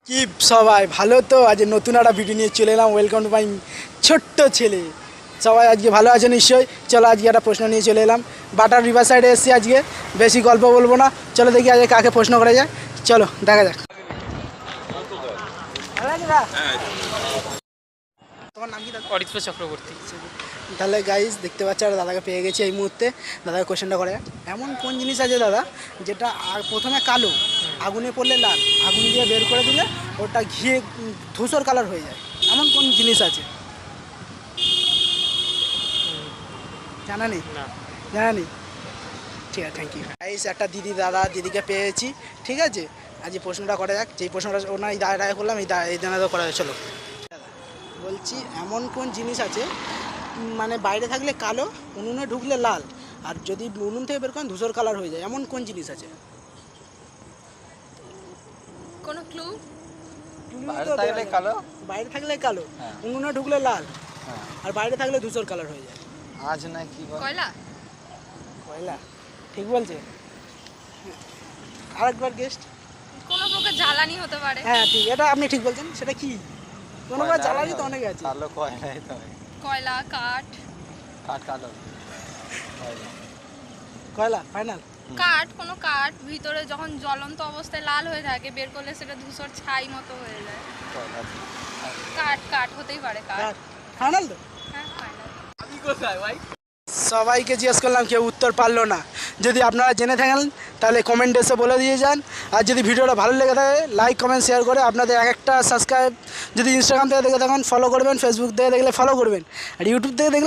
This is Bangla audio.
কি সবাই ভালো তো? আজ নতুন একটা ভিডিও নিয়ে চলে এলাম। ওয়েলকাম টু মাই ছোট্ট ছেলে। সবাই আজকে ভালো আছে নিশ্চয়ই। চলো আজকে একটা প্রশ্ন নিয়ে চলে এলাম। বাটার রিভার সাইডে এসেছি আজকে, বেশি গল্প বলবো না। চলো দেখি আজকে কাকে প্রশ্ন করা যায়। চলো দেখা যাক। তোমার নাম কি দাদা? অরিত্র চক্রবর্তী। তাহলে গাইজ দেখতে পাচ্ছ আর দাদাকে পেয়ে গেছি এই মুহূর্তে। দাদাকে কোয়েশ্চেনটা করে, এমন কোন জিনিস আছে দাদা যেটা প্রথমে কালো, আগুনে পড়লে লাল, আগুন দিয়ে বের করে দিলে ওটা ঘিয়ে ধূসর কালার হয়ে যায়? এমন কোন জিনিস আছে? জানা নেই? না। জানা নেই? ঠিক আছে, থ্যাংক ইউ। গাইজ একটা দিদিকে পেয়েছি, ঠিক আছে। আজ এই প্রশ্নটা করা যাক। যেই প্রশ্নটা ওনার এই দাঁড়ায় করলাম এই দাঁড়া করা যায়। চলো বলছি, এমন কোন জিনিস আছে মানে বাইরে থাকলে কালো, উনুনে ঢুকলে লাল, আর যদি উনুন থেকে বের করেন ধূসর কালার হয়ে যায়? এমন কোন জিনিস আছে? কোনো ক্লু? বাইরে থাকলে কালো, বাইরে থাকলে কালো, উনুনে ঢুকলে লাল, আর বাইরে থাকলে ধূসর কালার হয়ে যায়। আজ না কি কয়লা? কয়লা? ঠিক বলছে। আরেকবার গেস্ট। কোনো প্রকার জ্বালানি হতে পারে। হ্যাঁ ঠিক, এটা আপনি ঠিক বলছেন। সেটা কি? কোনোবার জ্বালানি তো অনেক আছে। কালো কয়লাই তো কয়লা, কাঠ। কাঠ কালো কয়লা ফাইনাল। কাঠ, কোনো কাঠ ভিতরে যখন জ্বলন্ত অবস্থায় লাল হয়ে থাকে, বের করলে সেটা ধূসর ছাই মতো হয়ে যায়। কাঠ, কাঠ হতেই পারে কাঠ। ফাইনাল তো? হ্যাঁ, ফাইনাল। সবাইকে জিজ্ঞেস করলাম, কেউ উত্তর পারলো না। যদি আপনারা জেনে থাকেন তাহলে কমেন্টে এসে বলে দিয়ে যান। আর যদি ভিডিওটা ভালো লেগে থাকে লাইক কমেন্ট শেয়ার করে আপনাদের এক একটা সাবস্ক্রাইব, যদি ইনস্টাগ্রাম থেকে দেখে থাকেন ফলো করবেন, ফেসবুক থেকে দেখলে ফলো করবেন, আর ইউটিউব থেকে দেখলে